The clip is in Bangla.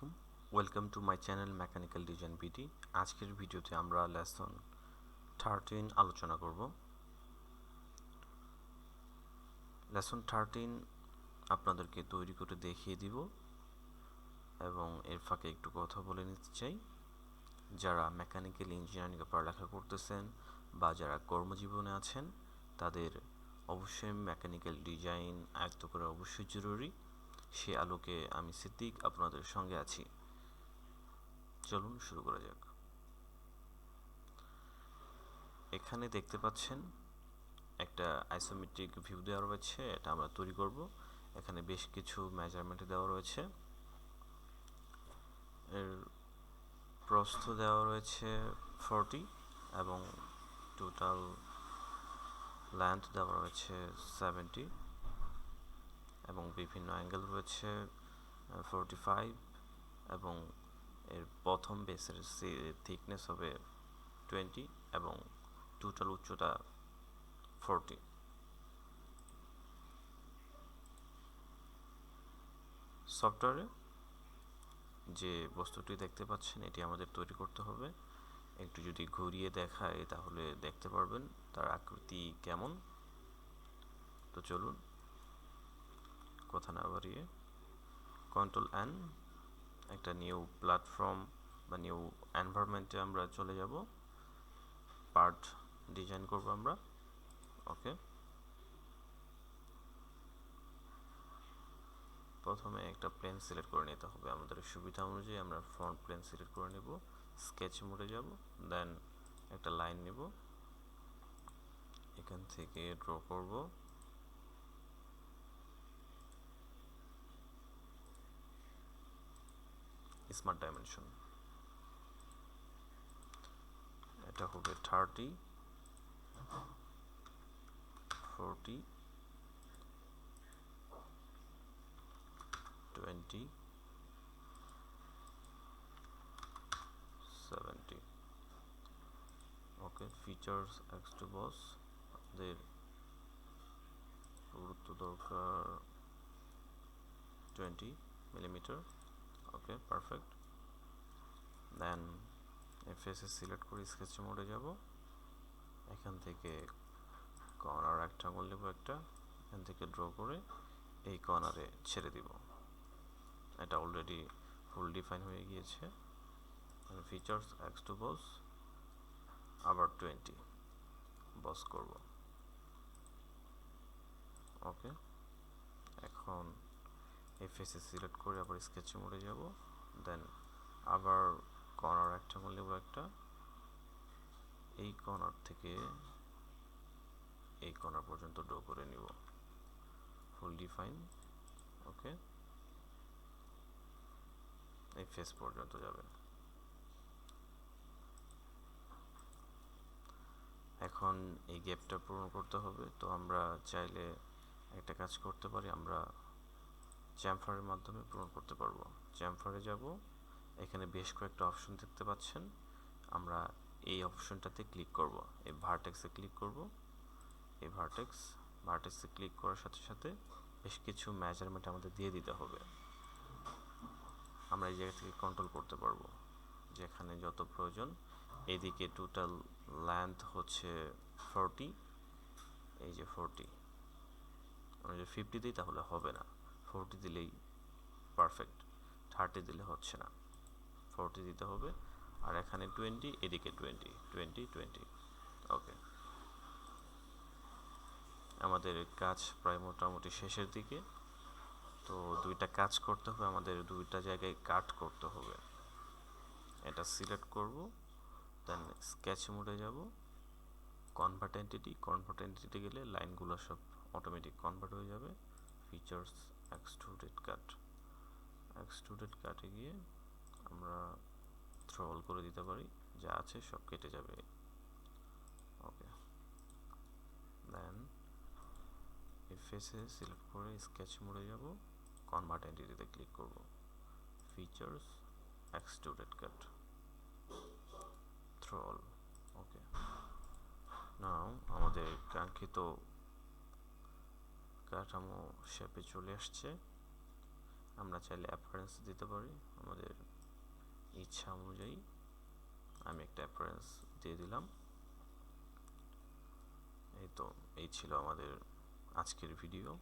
আলাইকুম, welcome to my channel mechanical design BD. আজকের ভিডিওতে আমরা লেসন 13 আলোচনা করব। লেসন 13 আপনাদেরকে তৈরি করে দেখিয়ে দিব এবং এর ফাঁকে একটু কথা বলে নিতে চাই। যারা মেকানিক্যাল ইঞ্জিনিয়ারিংয়ে পড়ালেখা করতেছেন বা যারা কর্মজীবনে আছেন তাদের অবশ্যই মেকানিক্যাল ডিজাইন আয়ত্ত করা অবশ্যই জরুরি। সে আলোকে আমি সিদ্দিক আপনাদের সঙ্গে আছি। চলুন শুরু করা যাক। এখানে দেখতে পাচ্ছেন একটা আইসোমেট্রিক ভিউ দেওয়া রয়েছে, এটা আমরা তৈরি করব। এখানে বেশ কিছু মেজারমেন্ট দেওয়া রয়েছে। এর প্রস্থ দেওয়া রয়েছে 40 এবং টোটাল লেন্থ দেওয়া রয়েছে 70 এবং বিভিন্ন অ্যাঙ্গেল রয়েছে 45 এবং এর প্রথম বেসের থিকনেস হবে 20 এবং টোটাল উচ্চতা 40। সফটওয়্যারে যে বস্তুটি দেখতে পাচ্ছেন এটি আমাদের তৈরি করতে হবে। একটু যদি ঘুরিয়ে দেখায় তাহলে দেখতে পারবেন তার আকৃতি কেমন। তো চলুন কথা না বাড়িয়ে কন্ট্রোল এন, একটা নিউ প্ল্যাটফর্ম বা নিউ এনভায়রনমেন্টে আমরা চলে যাব। পার্ট ডিজাইন করব আমরা। ওকে, প্রথমে একটা প্লেন সিলেক্ট করে নিতে হবে আমাদের সুবিধা অনুযায়ী। আমরা ফ্রন্ট প্লেন সিলেক্ট করে নেব, স্কেচ মোডে যাব, দেন একটা লাইন নেব, এখান থেকে ড্র করব। স্মার্ট ডাইমেনশন এটা হবে 30, 40, 20, 70। ওকে, ফিচার্স এক্স টু বস আমাদের গুরুত্ব দরকার 20 মিলিমিটার। ওকে, পারফেক্ট। দেন এফএসএ সিলেক্ট করে স্কেচ মোডে যাব, এখান থেকে কর্নার রেক্ট্যাঙ্গল নেব একটা, এখান থেকে ড্র করে এই কর্নারে ছেড়ে দিব। এটা অলরেডি ফুল ডিফাইন হয়ে গিয়েছে। ফিচার্স এক্স টু বস, আবার 20 বস করব। ওকে, এখন এফএসএ সিলেক্ট করে আবার স্কেচ মোডে যাব, দেন আবার কর্নার রেক্ট্যাঙ্গল নেব একটা, এই কর্নার থেকে এই কর্নার পর্যন্ত ড্র করে নিব, ফুল ডিফাইন। ওকে, এই ফেস পর্যন্ত যাবে। এখন এই গ্যাপটা পূরণ করতে হবে। তো আমরা চাইলে একটা কাজ করতে পারি, আমরা চ্যামফারের মাধ্যমে পূরণ করতে পারবো। চ্যামফারে যাব, এখানে বেশ কয়েকটা অপশন দেখতে পাচ্ছেন। আমরা এই অপশনটাতে ক্লিক করব, এই ভার্টেক্সে ক্লিক করব। এই ভার্টেক্সে ক্লিক করার সাথে সাথে বেশ কিছু মেজারমেন্ট আমাদের দিয়ে দিতে হবে। আমরা এই জায়গা থেকে কন্ট্রোল করতে পারবো যেখানে যত প্রয়োজন। এদিকে টোটাল লেন্থ হচ্ছে 40, এই যে 40, আমরা যদি 50 দিই তাহলে হবে না, 40 দিলেই পারফেক্ট, 30 দিলে হচ্ছে না, 40 দিতে হবে। আর এখানে 20, এদিকে 20, 20, 20। ওকে, আমাদের কাজ প্রায় মোটামুটি শেষের দিকে। তো দুইটা কাজ করতে হবে আমাদের, দুইটা জায়গায় কাট করতে হবে। এটা সিলেক্ট করব, দেন স্কেচ মোডে যাব, কনভার্ট এন্টিটি গেলে লাইনগুলো সব অটোমেটিক কনভার্ট হয়ে যাবে। ফিচার্স এক্সট্রুডেড কাটে গিয়ে আমরা থ্রোল করে দিতে পারি, যা আছে সব কেটে যাবে। ওকে, দেন এই ফেসে সিলেক্ট করে স্কেচ মোডে যাব, কনভার্ট এন্টিটিতে ক্লিক করব, ফিচার্স এক্সট্রুডেড কাট, থ্রোল। ওকে, নাও আমাদের কাঙ্ক্ষিত কাঠামো শেপে চলে আসছে। আমরা চাইলে অ্যাপারেন্স দিতে পারি আমাদের ইচ্ছা অনুযায়ী। আমি একটা অ্যাপারেন্স দিয়ে দিলাম। এই তো, এই ছিল আমাদের আজকের ভিডিও।